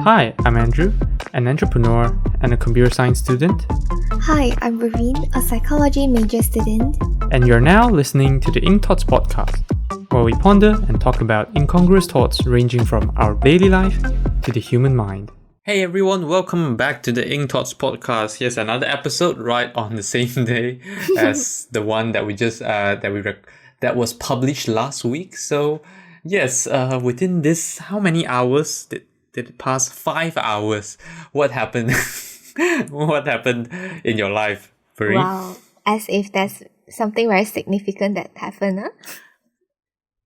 Hi, I'm Andrew, an entrepreneur and a computer science student, Hi, I'm Raveen, a psychology major student. and you're now listening to the Ink Thoughts podcast, where we ponder and talk about incongruous thoughts ranging from our daily life to the human mind. Hey everyone, welcome back to the Ink Thoughts podcast. Here's another episode right on the same day as the one that we just that was published last week. So yes, within this, how many hours did it pass? 5 hours. What happened? What happened in your life, Puri? Wow, as if there's something very significant that happened, huh?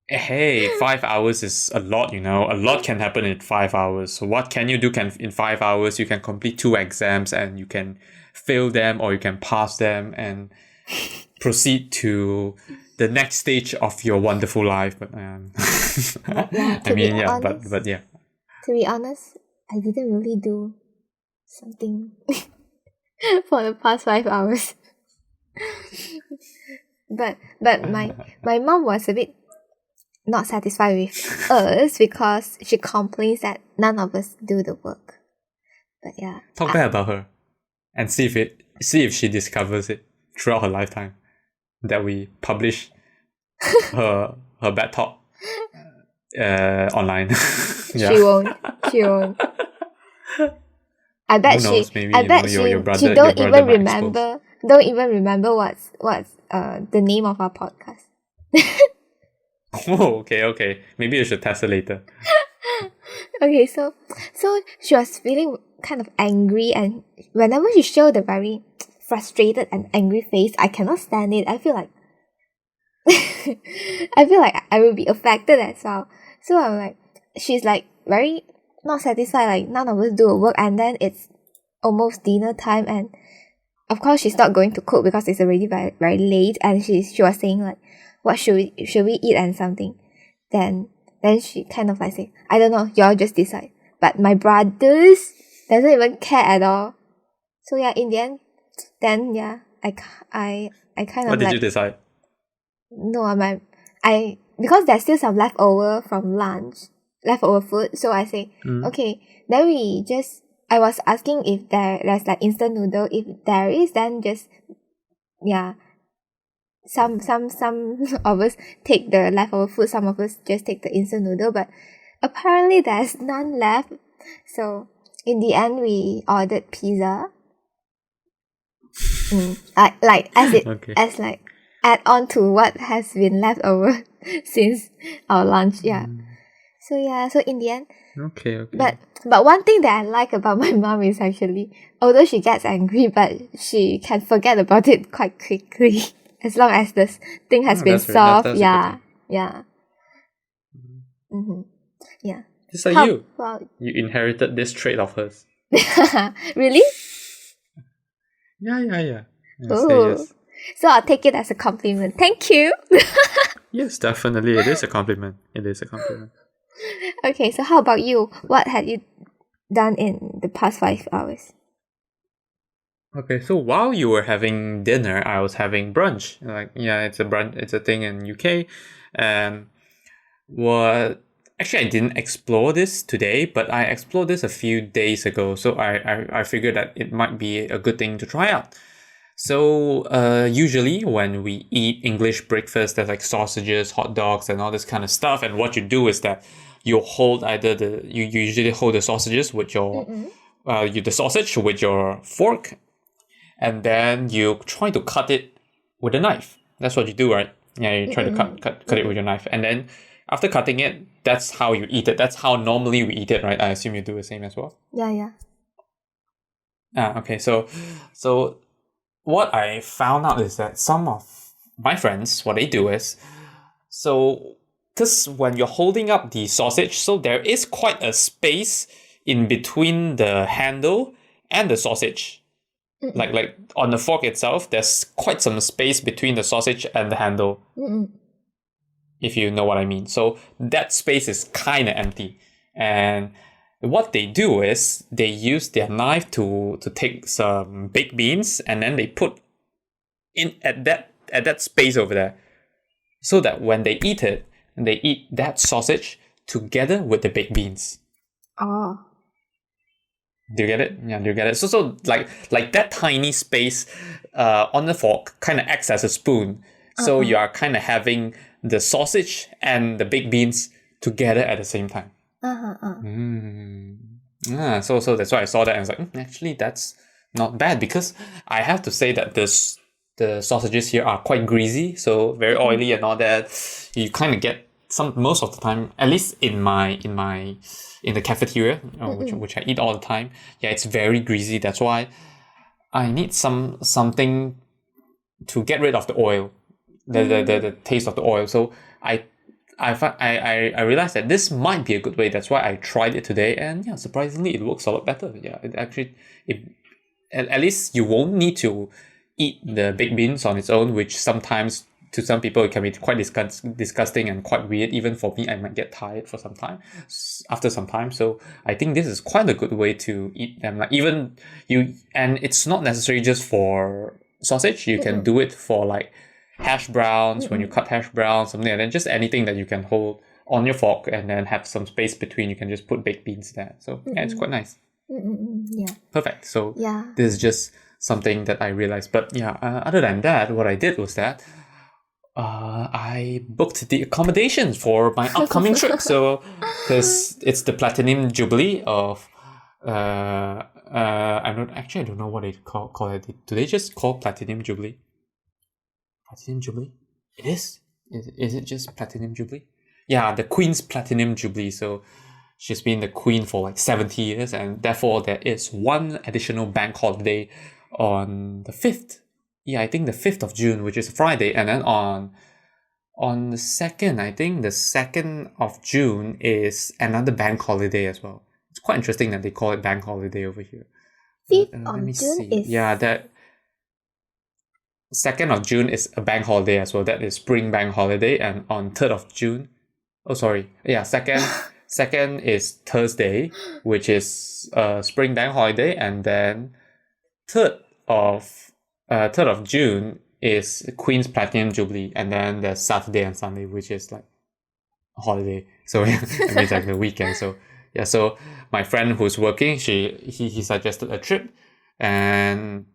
Hey, 5 hours is a lot, A lot can happen in 5 hours. So what can you do in 5 hours? You can complete 2 exams and you can fail them or you can pass them and proceed to the next stage of your wonderful life. But but yeah. To be honest, I didn't really do something for the past 5 hours. but my mom was a bit not satisfied with us because she complains that none of us do the work. But yeah. Talk bad about her and see if she discovers it throughout her lifetime that we publish her bad talk online. Yeah. She won't. I bet Who knows, she maybe, I bet your brother, she don't your brother even might expose. remember what's the name of our podcast. Oh, okay. Maybe you should test it later. Okay, so she was feeling kind of angry, and whenever she showed a very frustrated and angry face, I cannot stand it. I feel like I will be affected as well. So I'm like, she's like very not satisfied, like none of us do a work, and then it's almost dinner time, and of course she's not going to cook because it's already very, very late, and she was saying like, what should we eat and something. Then she kind of like say, I don't know, y'all just decide. But my brothers doesn't even care at all. So yeah, in the end, then yeah, I kind What of did like, you decide? no, I because there's still some leftover from lunch, leftover food. So I say, okay, then I was asking if there's like instant noodle. If there is, then just, yeah, some of us take the leftover food, some of us just take the instant noodle, but apparently there's none left. So in the end, we ordered pizza. Okay. As like add on to what has been left over since our lunch. Yeah. So in the end. Okay. But one thing that I like about my mom is actually, although she gets angry, but she can forget about it quite quickly as long as this thing has been solved. That's Yeah. Mm-hmm. Yeah. Just like How you. about You inherited this trait of hers. really? Yeah. Oh. Say yes. So I'll take it as a compliment. Thank you. Yes, definitely. It is a compliment. Okay, so how about you? What had you done in the past 5 hours? Okay, so while you were having dinner, I was having brunch. It's a brunch. It's a thing in UK. Actually, I didn't explore this today, but I explored this a few days ago. So I figured that it might be a good thing to try out. So usually when we eat English breakfast, there's like sausages, hot dogs, and all this kind of stuff. And what you do is that you usually hold the sausages with your the sausage with your fork, and then you try to cut it with a knife. That's what you do, right? Yeah, you try to cut it with your knife, and then after cutting it, that's how you eat it. That's how normally we eat it, right? I assume you do the same as well. Yeah. Okay. So what I found out is that some of my friends, what they do is, because when you're holding up the sausage, so there is quite a space in between the handle and the sausage. Like on the fork itself, there's quite some space between the sausage and the handle. If you know what I mean. So that space is kind of empty. And what they do is they use their knife to take some baked beans, and then they put in at that space over there, so that when they eat it, they eat that sausage together with the baked beans. Oh. Do you get it? Yeah, do you get it? So like that tiny space on the fork kind of acts as a spoon. So you are kind of having the sausage and the baked beans together at the same time. So that's why I saw that and I was like, actually that's not bad, because I have to say that the sausages here are quite greasy, so very oily and all that. You kind of get most of the time, at least in the cafeteria, which I eat all the time. Yeah, it's very greasy. That's why I need something to get rid of the oil, the taste of the oil. So I realized that this might be a good way. That's why I tried it today, and yeah, surprisingly, it works a lot better. Yeah, it actually, at least you won't need to eat the baked beans on its own, which sometimes to some people it can be quite disgusting and quite weird. Even for me, I might get tired after some time. So I think this is quite a good way to eat them. Like even and it's not necessarily just for sausage. You can do it for like hash browns, when you cut hash browns, something like that. Just anything that you can hold on your fork and then have some space between. You can just put baked beans there. So yeah, it's quite nice. Yeah. Perfect. So this is just something that I realized. But yeah, other than that, what I did was that I booked the accommodations for my upcoming trip. So because it's the Platinum Jubilee of I don't know what they call it. Do they just call Platinum Jubilee? Platinum Jubilee? It is? Is it just Platinum Jubilee? Yeah, the Queen's Platinum Jubilee. So she's been the Queen for like 70 years, and therefore there is one additional bank holiday on the 5th. Yeah, I think the 5th of June, which is a Friday, and then on the 2nd, I think the 2nd of June is another bank holiday as well. It's quite interesting that they call it bank holiday over here. 5th of June is... Yeah, that 2nd of June is a bank holiday as well. That is spring bank holiday. And on 3rd of June, second is Thursday, which is spring bank holiday. And then 3rd of June is Queen's Platinum Jubilee. And then there's Saturday and Sunday, which is like a holiday. So yeah, it means like the weekend. So yeah, so my friend who's working, he suggested a trip, and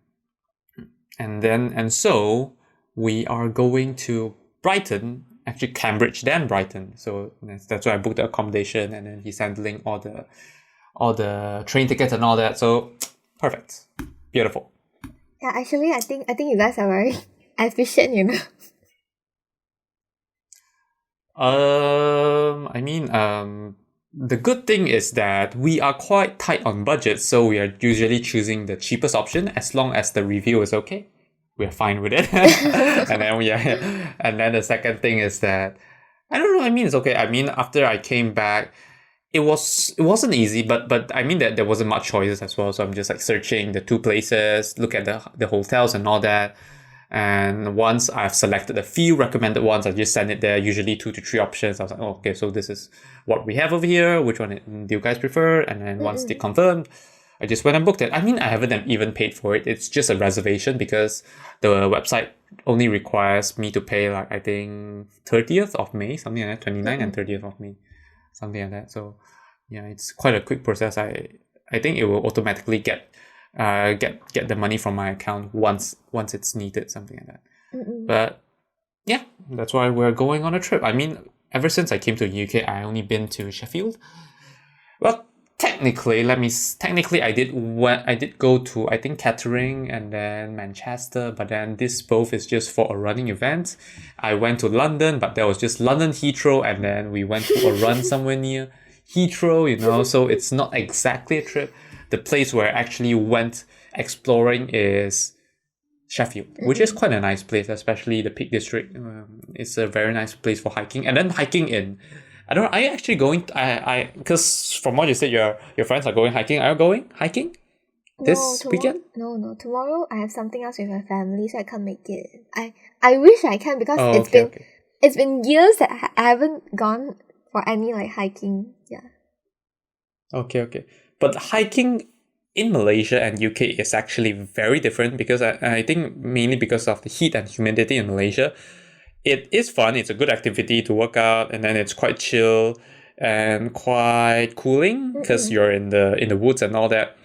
so we are going to Brighton, actually Cambridge, then Brighton. So that's why I booked the accommodation, and then he's handling all the train tickets and all that. So perfect, beautiful. Yeah, actually, I think you guys are very efficient, you know. The good thing is that we are quite tight on budget, so we are usually choosing the cheapest option as long as the review is okay. We're fine with it. And then the second thing is that I don't know. It's okay. After I came back, it wasn't easy, but I mean that there wasn't much choices as well. So I'm just like searching the two places, look at the hotels and all that. And once I've selected a few recommended ones, I just send it there, usually 2 to 3 options. I was like, oh, okay, so this is what we have over here. Which one do you guys prefer? And then once they confirmed, I just went and booked it. I haven't even paid for it. It's just a reservation because the website only requires me to pay like, I think 30th of May, something like that, 29th and 30th of May, something like that. So yeah, it's quite a quick process. I think it will automatically get the money from my account once it's needed, something like that. But yeah, that's why we're going on a trip. Ever since I came to the UK, I only been to Sheffield. Well, technically I did go to, I think, Kettering and then Manchester, but then this both is just for a running event. I went to London, but there was just London Heathrow, and then we went to a run somewhere near Heathrow, so it's not exactly a trip. The place where I actually went exploring is Sheffield, which is quite a nice place, especially the Peak District. It's a very nice place for hiking. And then hiking in, are you actually going, because from what you said, your friends are going hiking. Are you going hiking this weekend? No, tomorrow I have something else with my family, so I can't make it. I wish I can, because it's been years that I haven't gone for any like hiking. Yeah. Okay. But hiking in Malaysia and UK is actually very different, because I think mainly because of the heat and humidity in Malaysia. It is fun. It's a good activity to work out, and then it's quite chill and quite cooling because you're in the woods and all that.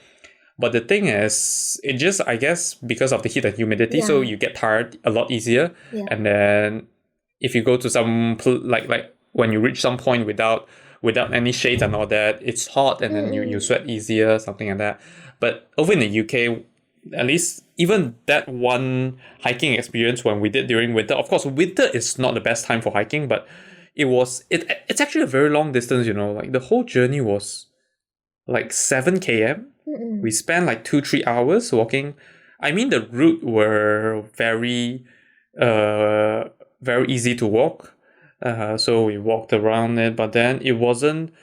But the thing is, it just, I guess, because of the heat and humidity, so you get tired a lot easier. Yeah. And then if you go to some like when you reach some point without any shades and all that, it's hot, and then you sweat easier, something like that. But over in the UK, at least even that one hiking experience when we did during winter, of course winter is not the best time for hiking, but it's actually a very long distance, like the whole journey was like 7 km. We spent like 2-3 hours walking. I mean, the route were very easy to walk. So we walked around it, but then it wasn't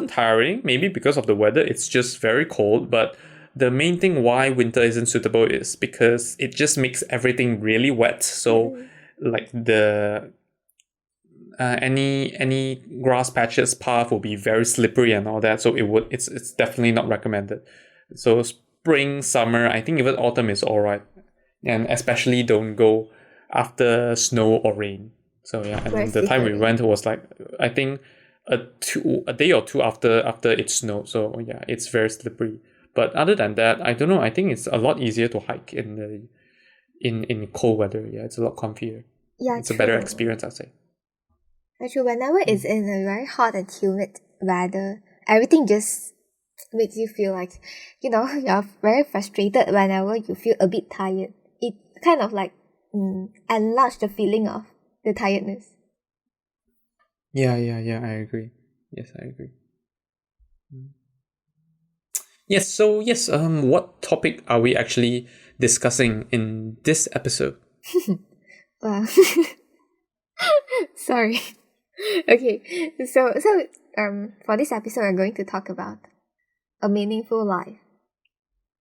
tiring. Maybe because of the weather, it's just very cold. But the main thing why winter isn't suitable is because it just makes everything really wet. So like the any grass patches path will be very slippery and all that. So it's definitely not recommended. So spring, summer, I think even autumn is alright, and especially don't go after snow or rain. So yeah, and Very the time we slippery. went was like, I think a day or two after it snowed. So yeah, it's very slippery. But other than that, I don't know. I think it's a lot easier to hike in cold weather. Yeah, it's a lot comfier. Yeah, It's a better true. experience, I'd say. Actually, whenever it's in a very hot and humid weather, everything just makes you feel like, you're very frustrated whenever you feel a bit tired. It kind of like enlarge the feeling of the tiredness. Yeah, I agree. Yes, I agree. Yes, so yes, what topic are we actually discussing in this episode? Wow. Sorry. Okay, so for this episode, we're going to talk about a meaningful life.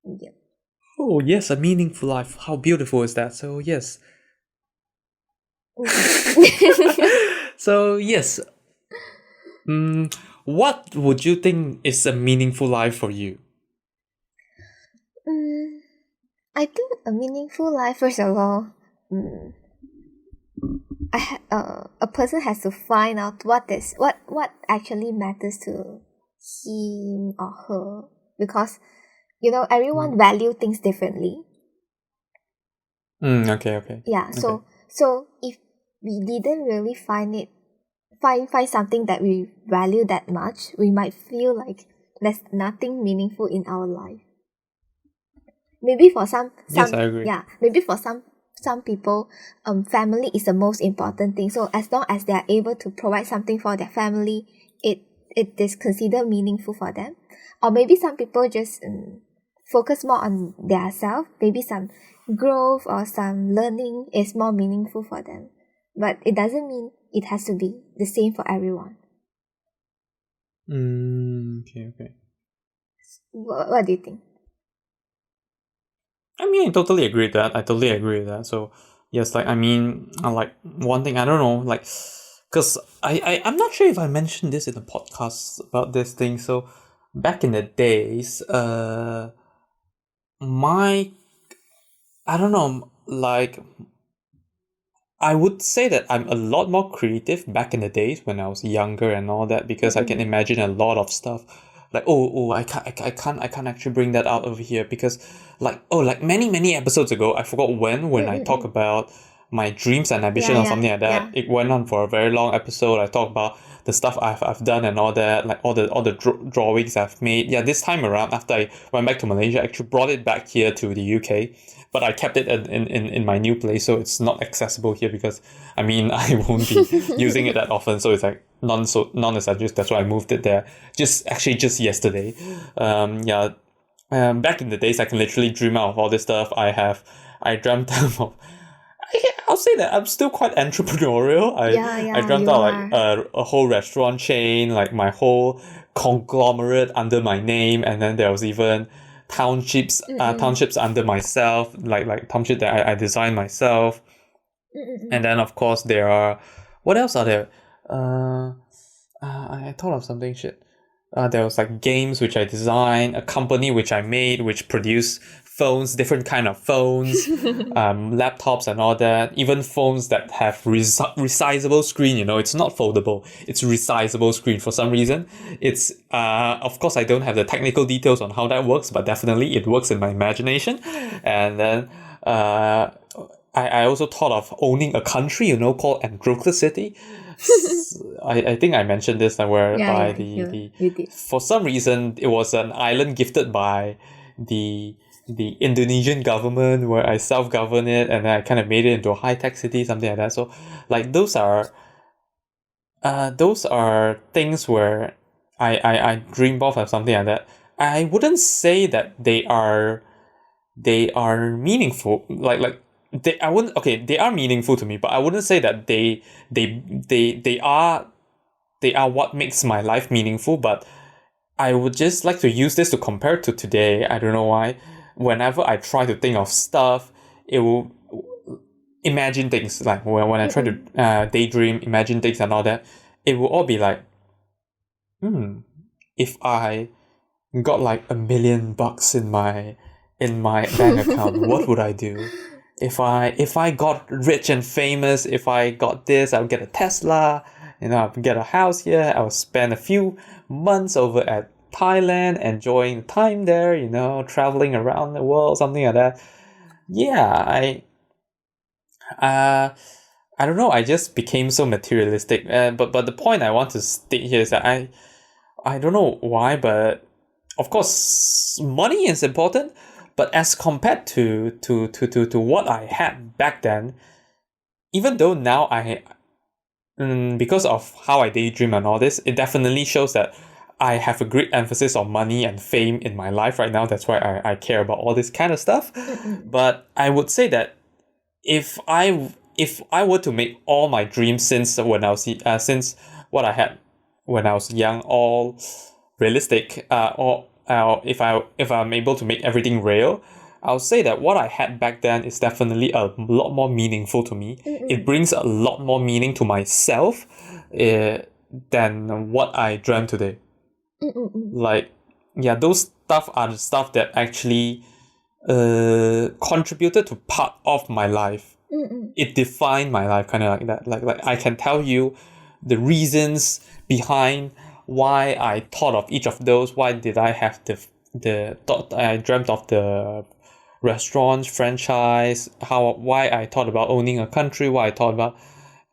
Yep. Oh, yes, a meaningful life. How beautiful is that? So, yes. So, yes. What would you think is a meaningful life for you? I think a meaningful life, first of all, a person has to find out what actually matters to him or her, because everyone value things differently. Okay. Yeah, Okay. so if we didn't really find something that we value that much, we might feel like there's nothing meaningful in our life. Maybe for Yes, I agree. maybe for some people, family is the most important thing. So as long as they are able to provide something for their family, it is considered meaningful for them. Or maybe some people just focus more on their self. Maybe some growth or some learning is more meaningful for them. But it doesn't mean it has to be the same for everyone. Okay. What do you think? I mean, I totally agree with that. So, yes, like, I mean, like, one thing, I don't know, like, because I'm not sure if I mentioned this in the podcast about this thing. So, back in the days, my, I don't know, like, I would say that I'm a lot more creative back in the days when I was younger and all that, because I can imagine a lot of stuff. Like, I can't actually bring that out over here because, like many episodes ago, I forgot when I talk about my dreams and ambition or something like that. It went on for a very long episode. I talk about the stuff I've done and all that, like all the drawings I've made. Yeah, this time around, after I went back to Malaysia, I actually brought it back here to the UK, but I kept it in my new place, so it's not accessible here because, I mean, I won't be using it that often, so it's like non-essential. That's why I moved it there. Just yesterday. Back in the days, I can literally dream out of all this stuff. I dreamt of. I'll say that I'm still quite entrepreneurial. I dreamt You out are. like a whole restaurant chain, like my whole conglomerate under my name, and then there was even townships under myself, like township that I designed myself. And then of course there are, what else are there? I thought of something. Shit. There was like games which I designed, a company which I made, which produced phones, different kind of phones, laptops and all that. Even phones that have resizable screen. It's not foldable. It's resizable screen for some reason. It's of course I don't have the technical details on how that works, but definitely it works in my imagination. And then I also thought of owning a country, called Androclus City. I think I mentioned this somewhere Yeah, by you did. for some reason it was an island gifted by the Indonesian government where I self-govern it, and then I kind of made it into a high-tech city, something like that. So like those are things where I dream of something like that. I wouldn't say that they are meaningful. Like they I wouldn't okay, they are meaningful to me, but I wouldn't say that they are what makes my life meaningful. But I would just like to use this to compare to today. I don't know why. Whenever I try to think of stuff, it will imagine things, like when I try to daydream, imagine things and all that. It will all be like, if I got like $1 million in my bank account, what would I do? If I got rich and famous, if I got this, I'll get a Tesla, I'll get a house here, I'll spend a few months over at Thailand, enjoying time there, traveling around the world, something like that. Yeah, uh, I don't know, I just became so materialistic. But the point I want to state here is that I don't know why, but of course, money is important. But as compared to what I had back then, even though now because of how I daydream and all this, it definitely shows that I have a great emphasis on money and fame in my life right now. That's why I care about all this kind of stuff. But I would say that if I were to make all my dreams since since what I had when I was young all realistic, or if I'm able to make everything real, I'll say that what I had back then is definitely a lot more meaningful to me. It brings a lot more meaning to myself than what I dreamt today. Like, yeah, those stuff are the stuff that actually contributed to part of my life. It defined my life, kind of like that. Like I can tell you the reasons behind why I thought of each of those. Why did I have the thought? I dreamt of the restaurant franchise. Why I thought about owning a country. Why I thought about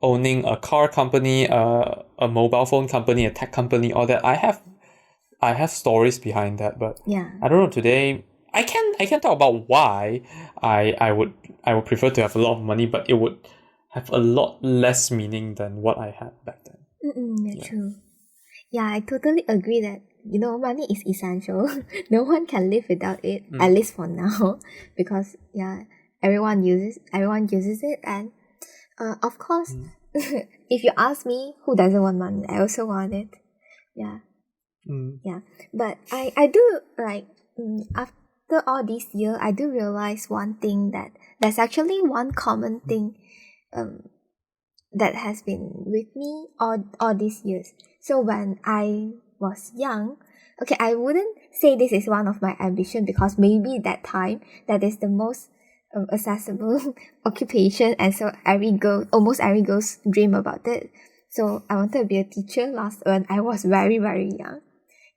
owning a car company, a mobile phone company, a tech company. All that. I have stories behind that, but Yeah. I don't know today. I can talk about why I would prefer to have a lot of money, but it would have a lot less meaning than what I had back then. Yeah, true. Yeah, I totally agree that money is essential. No one can live without it, at least for now, because everyone uses it, and of course, if you ask me, who doesn't want money? I also want it. Yeah. Yeah, but I do like after all these years, I do realize one thing, that there's actually one common thing that has been with me all these years. So when I was young, okay, I wouldn't say this is one of my ambition, because maybe that time that is the most accessible occupation, and so almost every girl's dream about it. So I wanted to be a teacher when I was very, very young.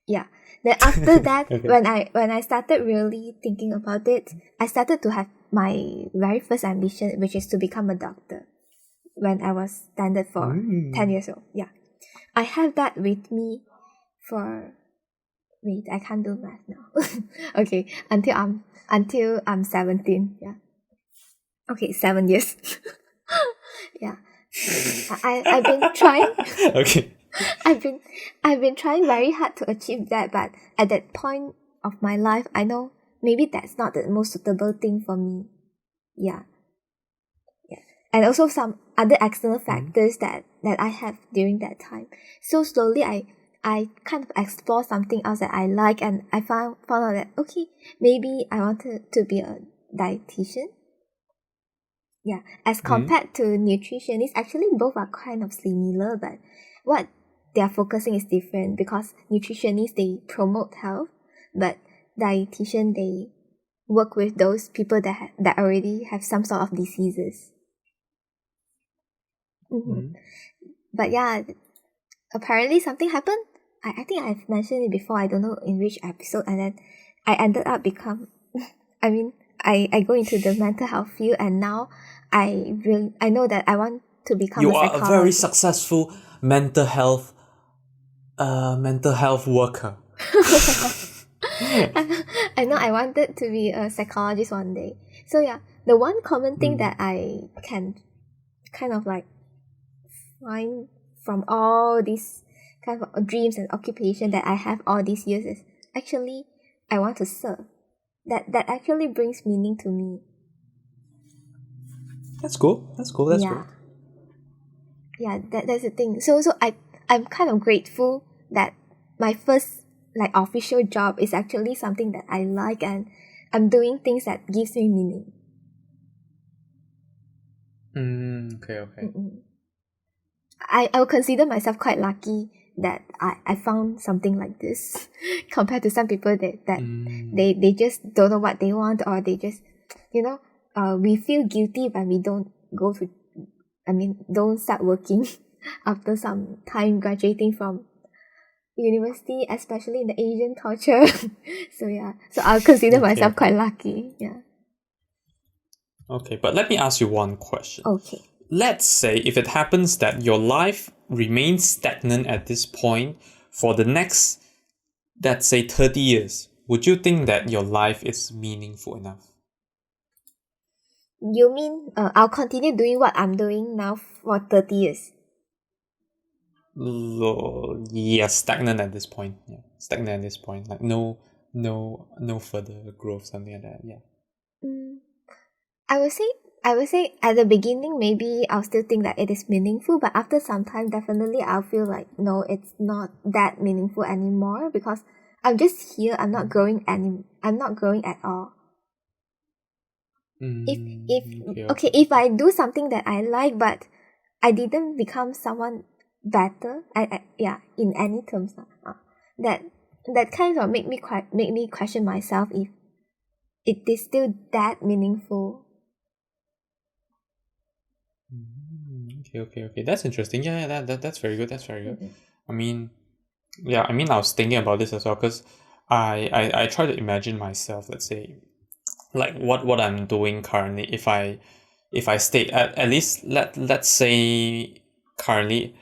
Yeah. Then after that, Okay. when I started really thinking about it, I started to have my very first ambition, which is to become a doctor. When I was standard for 10 years old. Yeah. I have that with me for wait, I can't do math now. Okay, until I'm 17. Yeah. Okay, 7 years. Yeah. I've been trying. Okay. I've been trying very hard to achieve that, but at that point of my life, I know maybe that's not the most suitable thing for me. Yeah. And also some other external factors that I have during that time. So slowly I kind of explore something else that I like, and I found out that okay, maybe I wanted to be a dietitian. Yeah. As compared to nutritionist, actually both are kind of similar, but what their focusing is different, because nutritionists, they promote health, but dietitian, they work with those people that already have some sort of diseases. But yeah, apparently something happened. I think I've mentioned it before, I don't know in which episode, and then I ended up I go into the mental health field, and now I know that I want to become You a are psychologist. a very successful mental health worker. I know I wanted to be a psychologist one day. So yeah, the one common thing that I can kind of like find from all these kind of dreams and occupation that I have all these years is actually I want to serve. That actually brings meaning to me. That's cool. That's yeah. great. Yeah, that's the thing. So I'm kind of grateful that my first like official job is actually something that I like, and I'm doing things that gives me meaning. Okay. I'll consider myself quite lucky that I found something like this compared to some people that they just don't know what they want, or they just, we feel guilty when we don't don't start working after some time graduating from university, especially in the Asian culture. So I'll consider myself quite lucky. Yeah. Okay, but let me ask you one question. Okay. Let's say if it happens that your life remains stagnant at this point for the next, let's say 30 years, would you think that your life is meaningful enough? You mean I'll continue doing what I'm doing now for 30 years? Yes, stagnant at this point. Yeah, stagnant at this point. Like no further growth, something like that. Yeah. I would say at the beginning maybe I'll still think that it is meaningful, but after some time definitely I'll feel like no, it's not that meaningful anymore, because I'm just here. I'm not growing at all. If I do something that I like, but I didn't become someone better, in any terms, that kind of make me question myself if it is still that meaningful. Okay. That's interesting. Yeah, that's very good. That's very good. I mean, I was thinking about this as well, because I try to imagine myself, let's say, like what I'm doing currently. If I stay at least let's say currently,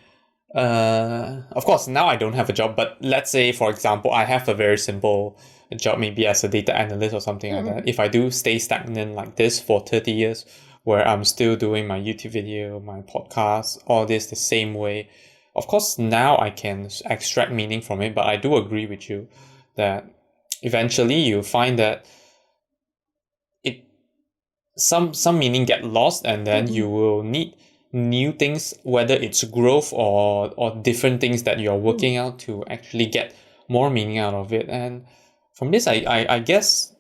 of course now I don't have a job, but let's say for example I have a very simple job, maybe as a data analyst or something like that. If I do stay stagnant like this for 30 years, where I'm still doing my YouTube video, my podcast, all this the same way, of course now I can extract meaning from it. But I do agree with you that eventually you find that some meaning get lost, and then you will need new things, whether it's growth or different things that you're working out to actually get more meaning out of it. And from this I guess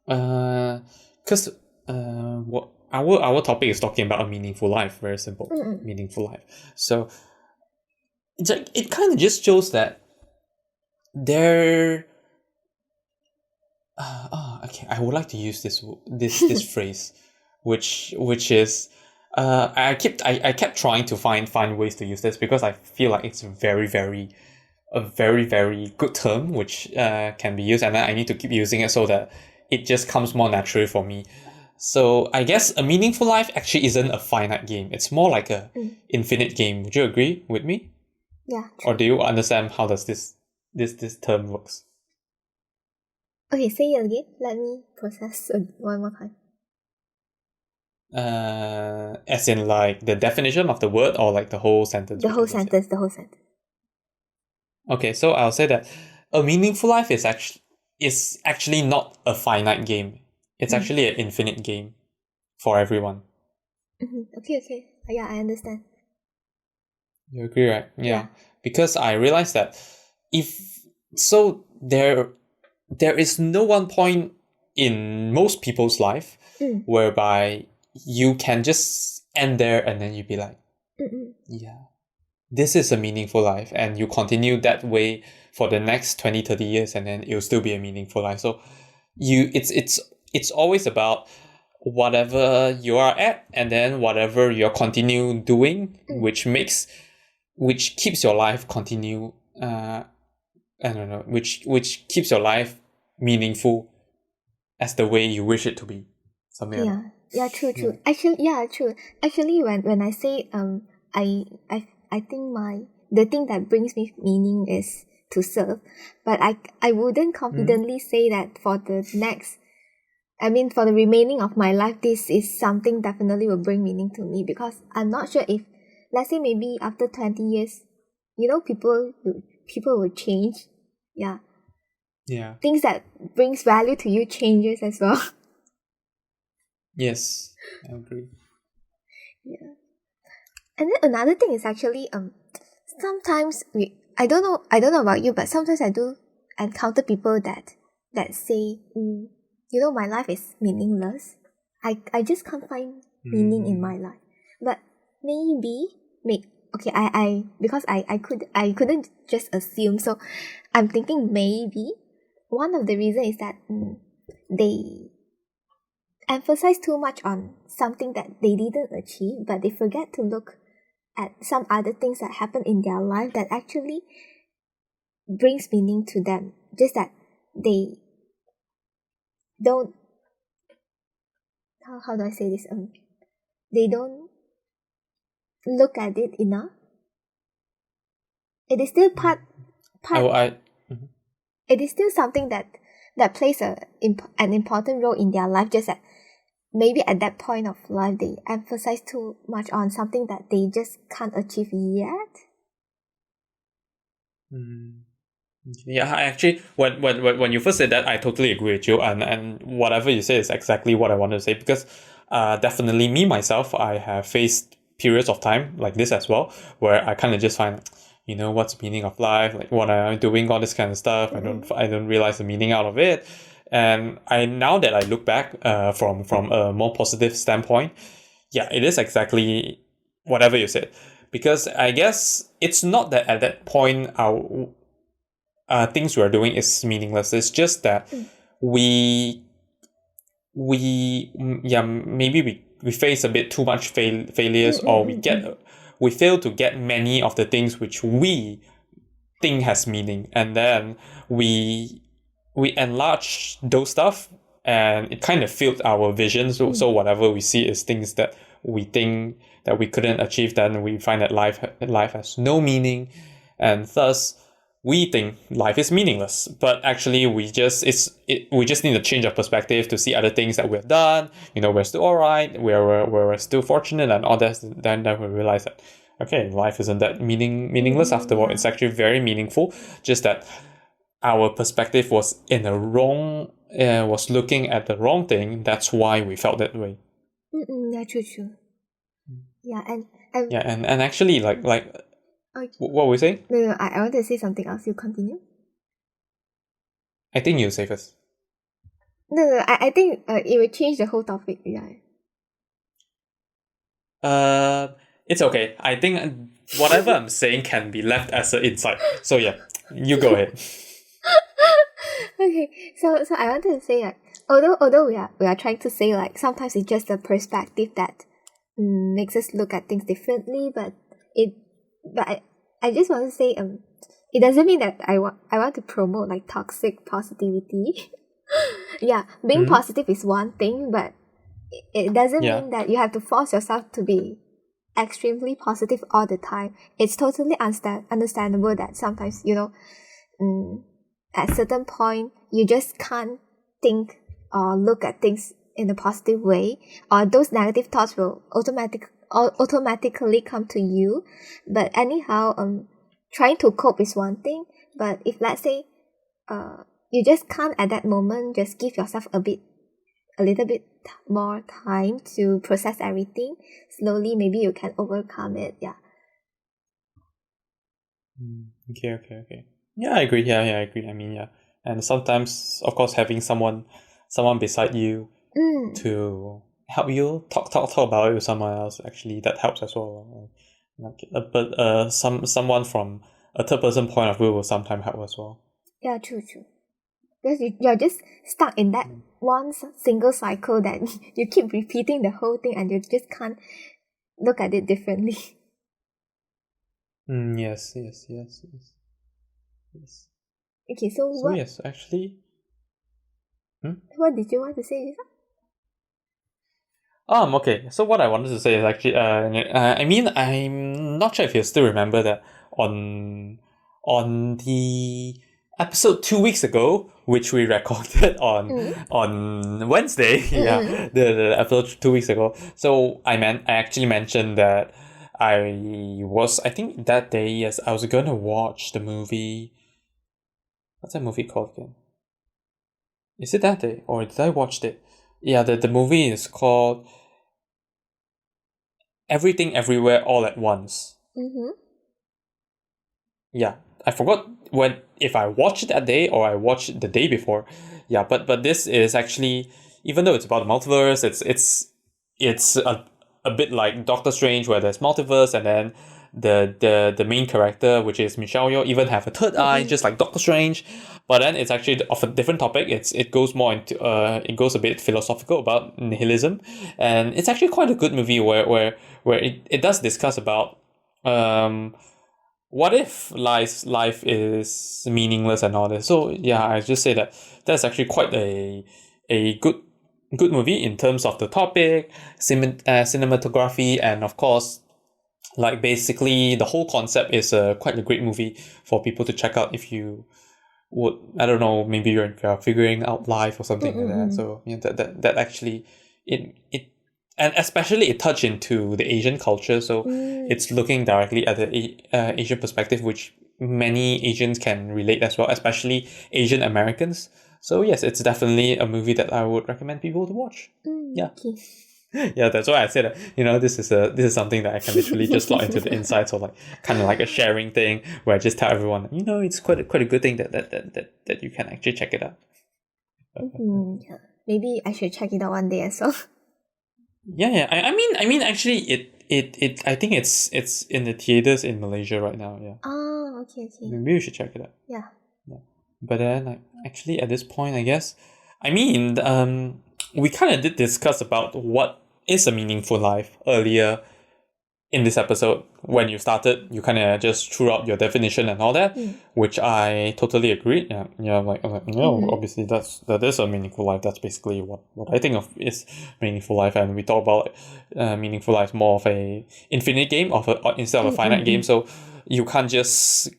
because what our topic is talking about a meaningful life, very simple. Meaningful life. So it's like it kind of just shows that there okay, I would like to use this phrase, which is I kept trying to find ways to use this, because I feel like it's a very very good term which can be used, and then I need to keep using it so that it just comes more naturally for me. So I guess a meaningful life actually isn't a finite game. It's more like a infinite game. Would you agree with me? Yeah. Or do you understand how does this term works? Okay, say it again. Let me process one more time. As in like the definition of the word, or like the whole sentence? The whole sentence. Okay, so I'll say that a meaningful life is actually not a finite game. It's actually an infinite game for everyone. Okay. Yeah, I understand. You agree, right? Yeah. Because I realized that there is no one point in most people's life whereby you can just end there and then you'd be like, yeah, this is a meaningful life, and you continue that way for the next 20, 30 years, and then it'll still be a meaningful life. So it's always about whatever you are at, and then whatever you continue doing, which keeps your life continue I don't know, which keeps your life meaningful as the way you wish it to be. Something like that. Yeah, true. Actually, yeah, true. Actually, when I say I think the thing that brings me meaning is to serve, but I wouldn't confidently say that for the for the remaining of my life, this is something definitely will bring meaning to me, because I'm not sure if, let's say, maybe after 20 years, people will change. Yeah. Yeah. Things that brings value to you changes as well. Yes, I agree. Yeah. And then another thing is actually sometimes I don't know about you, but sometimes I do encounter people that say, my life is meaningless. I just can't find meaning in my life. But okay, I because I couldn't just assume, so I'm thinking maybe one of the reasons is that they emphasize too much on something that they didn't achieve, but they forget to look at some other things that happen in their life that actually brings meaning to them. Just that they don't, how do I say this? They don't look at it enough. It is still it is still something that plays an important role in their life, just that maybe at that point of life they emphasize too much on something that they just can't achieve yet. Yeah, I actually, when you first said that, I totally agree with you, and whatever you say is exactly what I wanted to say, because definitely me myself, I have faced periods of time like this as well, where I kind of just find, what's the meaning of life, like what am I doing, all this kind of stuff. I don't realize the meaning out of it. And now that I look back from a more positive standpoint, yeah, it is exactly whatever you said, because I guess it's not that at that point our things we're doing is meaningless. It's just that we maybe we face a bit too much failures, or we fail to get many of the things which we think has meaning, and then we enlarge those stuff, and it kind of filled our vision. So whatever we see is things that we think that we couldn't achieve, then we find that life has no meaning, and thus we think life is meaningless. But actually we just need a change of perspective to see other things that we've done. We're still all right, we're still fortunate and all that. Then we realize that, okay, life isn't that meaningless after all. It's actually very meaningful, just that our perspective was in the wrong, was looking at the wrong thing. That's why we felt that way. Yeah, true. Yeah, and actually, like what were we saying? No, I want to say something else. You continue. I think you say first. No, I think it will change the whole topic. Yeah. It's okay. I think whatever I'm saying can be left as an insight. So yeah, you go ahead. Okay, so I wanted to say, like, although we are trying to say, like, sometimes it's just the perspective that makes us look at things differently, but I just want to say, it doesn't mean that I want to promote like toxic positivity. Yeah, being positive is one thing, but it doesn't mean that you have to force yourself to be extremely positive all the time. It's totally understandable that sometimes, at a certain point you just can't think or look at things in a positive way, or those negative thoughts will automatically come to you. But anyhow, trying to cope is one thing, but if, let's say, you just can't at that moment, just give yourself a little bit more time to process everything. Slowly, maybe you can overcome it. Yeah. Okay. Yeah, I agree. Yeah, I agree. I mean, yeah. And sometimes, of course, having someone beside you to help you talk about it with someone else, actually, that helps as well. But someone from a third person point of view will sometimes help as well. Yeah, true. Because you're just stuck in that one single cycle that you keep repeating the whole thing and you just can't look at it differently. Yes. Okay, so So what yes, actually. what did you want to say? Okay. So what I wanted to say is actually, I mean, I'm not sure if you still remember that on the episode 2 weeks ago, which we recorded on Wednesday, the episode 2 weeks ago. So I actually mentioned that I think that day, yes, I was gonna watch the movie. What's that movie called again? Is it that day or did I watch it? Yeah, the movie is called Everything Everywhere All at Once. Yeah, I forgot if I watched it that day or I watched it the day before. Yeah, but this is actually, even though it's about the multiverse, it's a bit like Doctor Strange where there's multiverse, and then the main character, which is Michelle Yeoh, even have a third eye just like Doctor Strange. But then it's actually of a different topic. It goes more into it goes a bit philosophical about nihilism, and it's actually quite a good movie where it does discuss about what if life is meaningless and all this. So yeah, I just say that that's actually quite a good movie in terms of the topic, cinematography, and of course, like basically the whole concept is quite a great movie for people to check out if you would, I don't know, maybe you're figuring out life or something like that. So yeah, that actually it and especially it touched into the Asian culture. So it's looking directly at the Asian perspective, which many Asians can relate as well, especially Asian Americans. So yes, it's definitely a movie that I would recommend people to watch. Yeah. Okay. Yeah, that's why I said that, this is something that I can literally just slot into the insights, or like kind of like a sharing thing where I just tell everyone, it's quite a good thing that you can actually check it out. Yeah. Maybe I should check it out one day as well. Yeah. I mean actually it I think it's in the theaters in Malaysia right now, yeah. Oh, okay. Maybe you should check it out. Yeah. But then like actually at this point, I guess, I mean, we kind of did discuss about what is a meaningful life earlier in this episode. When you started, you kind of just threw out your definition and all that, which I totally agree. Obviously that is a meaningful life. That's basically what I think of is meaningful life. And we talk about meaningful life more of a infinite game instead of a finite game. So you can't just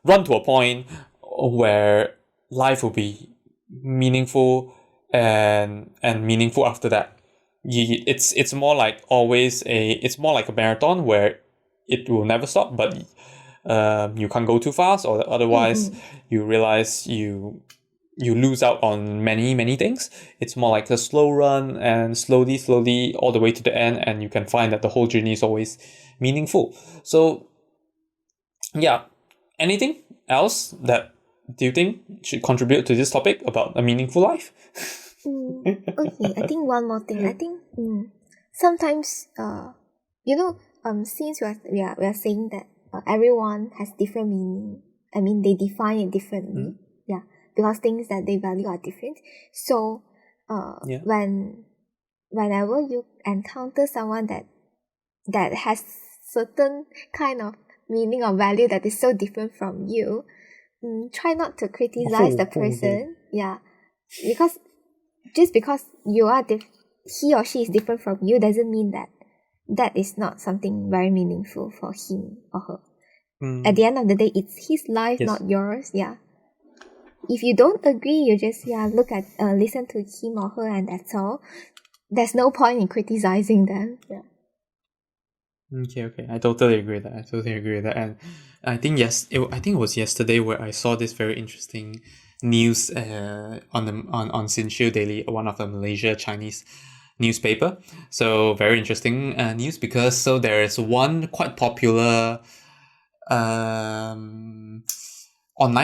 run to a point where life will be meaningful and meaningful after that. It's more like it's more like a marathon where it will never stop, but you can't go too fast, or otherwise you realize you lose out on many things. It's more like a slow run, and slowly all the way to the end, and you can find that the whole journey is always meaningful. So yeah, anything else that do you think should contribute to this topic about a meaningful life? Okay, I think one more thing. I think sometimes since we are saying that everyone has different meaning. I mean, they define it differently. Yeah, because things that they value are different. So whenever you encounter someone that has certain kind of meaning or value that is so different from you, try not to criticize the person. Yeah, because just because he or she is different from you doesn't mean that is not something very meaningful for him or her. At the end of the day, it's his life, not yours. Yeah. If you don't agree, you just listen to him or her, and that's all. There's no point in criticizing them. Yeah. Okay. I totally agree with that. And I think I think it was yesterday where I saw this very interesting news on Sinshu Daily, one of the Malaysia Chinese newspaper. So very interesting news, because there is one quite popular online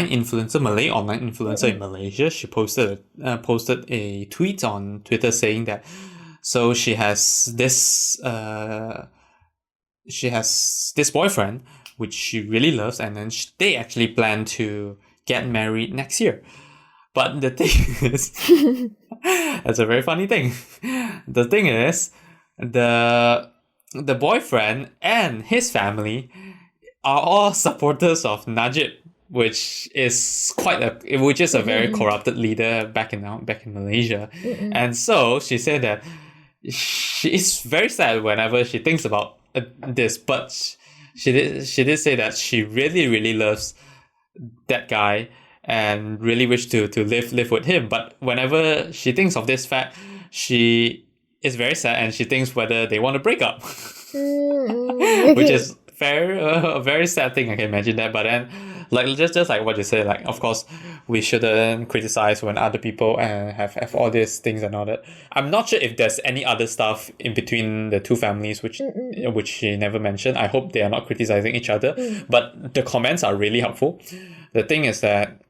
influencer, Malay online influencer in Malaysia. She posted a tweet on Twitter saying that, so she has this she has this boyfriend which she really loves, and then they actually plan to get married next year. But the thing is, that's a very funny thing. The thing is, the boyfriend and his family are all supporters of Najib, which is a very corrupted leader back in Malaysia. And so she said that she is very sad whenever she thinks about this, but she did say that she really loves that guy and really wish to live with him. But whenever she thinks of this fact, she is very sad and she thinks whether they want to break up, which is a very sad thing. I can imagine that. But then, like just like what you say, like of course we shouldn't criticize when other people have all these things and all that. I'm not sure if there's any other stuff in between the two families which she never mentioned. I hope they are not criticizing each other. But the comments are really helpful. The thing is that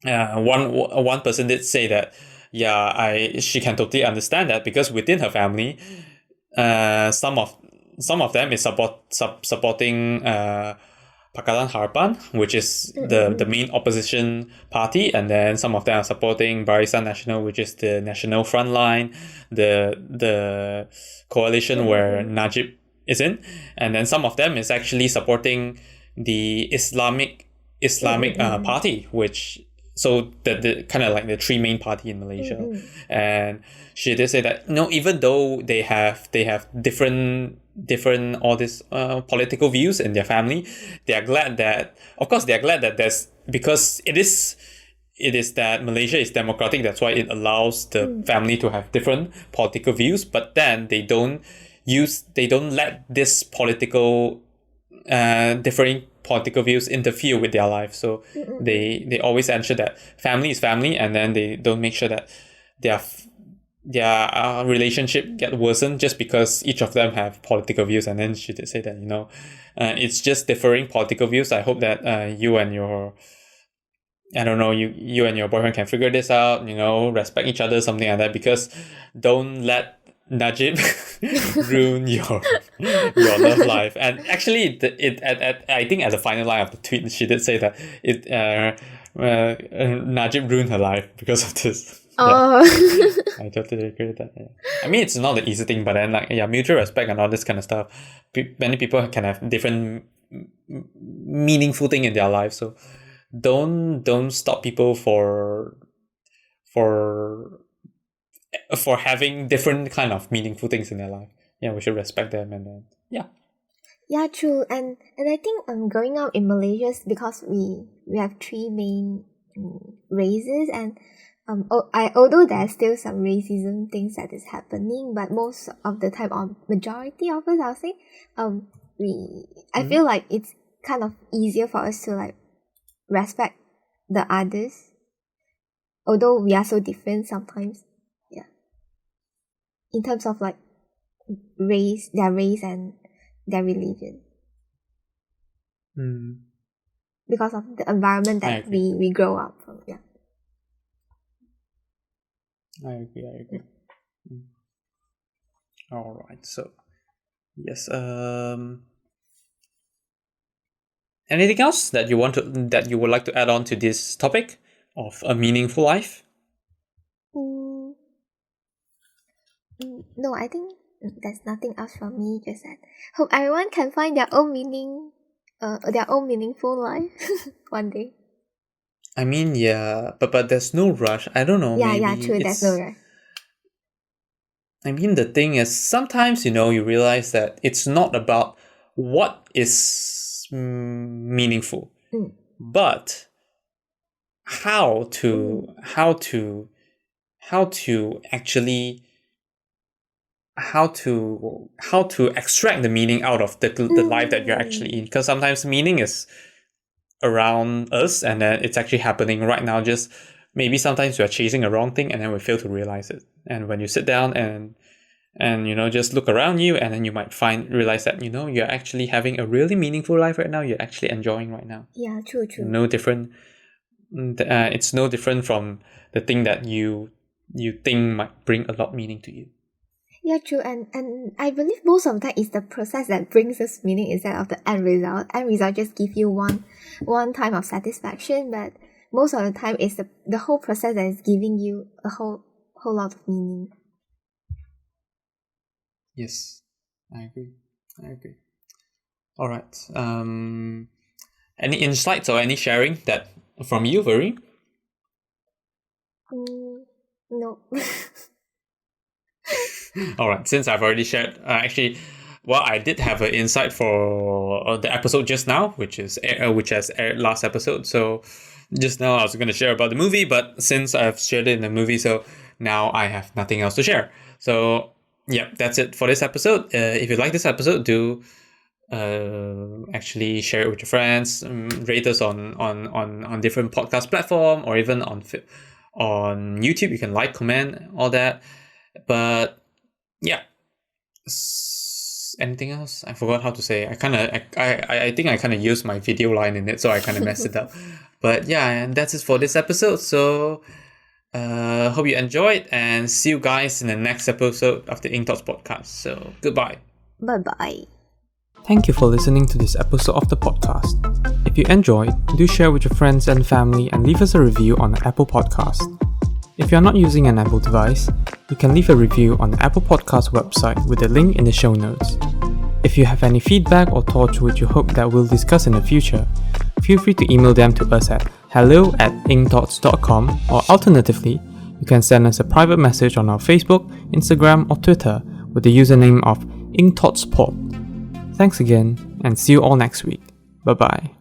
one person did say that she can totally understand that, because within her family, some of them is supporting Pakatan Harapan, which is the main opposition party, and then some of them are supporting Barisan Nasional, which is the national front line, the coalition where Najib is in, and then some of them is actually supporting the Islamic party, which so the kind of like the three main party in Malaysia. And she did say that even though they have different all these political views in their family, they are glad that there's, because it is that Malaysia is democratic, that's why it allows the family to have different political views, but then they don't let this differing political views interfere with their life. So they always ensure that family is family, and then they don't make sure that their relationship get worsened just because each of them have political views. And then she did say that it's just differing political views. I hope that you and your boyfriend can figure this out, respect each other, something like that, because don't let Najib ruin your love life. And actually, I think at the final line of the tweet, she did say that Najib ruined her life because of this. Oh. Yeah, I totally agree with that. Yeah. I mean, it's not an easy thing, but then mutual respect and all this kind of stuff. Many people can have different meaningful thing in their life, so don't stop people for having different kind of meaningful things in their life. Yeah, we should respect them, and then Yeah, true. And I think growing up in Malaysia, because we have three main races, and although there's still some racism things that is happening, but most of the time, or majority of us, I'll say, I feel like it's kind of easier for us to like respect the others, although we are so different sometimes. Yeah, in terms of like race and their religion, because of the environment that we grow up from. Yeah, I agree. All right, so yes, anything else that you would like to add on to this topic of a meaningful life? No, I think there's nothing else from me. Just that hope everyone can find their own meaningful life one day. I mean, yeah, but there's no rush. I don't know. Yeah, true. There's no rush. I mean, the thing is, sometimes you realize that it's not about what is meaningful, but how to actually how to extract the meaning out of the life that you're actually in. Because sometimes meaning is around us, and then it's actually happening right now. Just maybe sometimes we are chasing a wrong thing, and then we fail to realize it. And when you sit down and just look around you, and then you might realize that you're actually having a really meaningful life right now. You're actually enjoying right now. Yeah, true. No different. It's no different from the thing that you think might bring a lot of meaning to you. Yeah, true. And I believe most of the time it's the process that brings us meaning instead of the end result. End result just give you one time of satisfaction, but most of the time it's the whole process that is giving you a whole lot of meaning. Yes, I agree. All right. Any insights or any sharing that from you, Veri? No. All right. Since I've already shared, I did have an insight for the episode just now, which has aired last episode. So just now I was going to share about the movie, but since I've shared it in the movie, so now I have nothing else to share. So yeah, that's it for this episode. If you like this episode, do actually share it with your friends, rate us on different podcast platform, or even on YouTube. You can like, comment, all that. But yeah, anything else? I forgot how to say. I think I kind of used my video line in it, so I kind of messed it up. But yeah, and that's it for this episode. So hope you enjoyed, and see you guys in the next episode of the Ink Thoughts podcast. So goodbye. Bye-bye. Thank you for listening to this episode of the podcast. If you enjoyed, do share with your friends and family and leave us a review on the Apple Podcast. If you're not using an Apple device, you can leave a review on the Apple Podcast website with the link in the show notes. If you have any feedback or thoughts which you hope that we'll discuss in the future, feel free to email them to us at hello@inkthoughts.com, or alternatively, you can send us a private message on our Facebook, Instagram or Twitter with the username of inkthoughtspod. Thanks again, and see you all next week. Bye bye.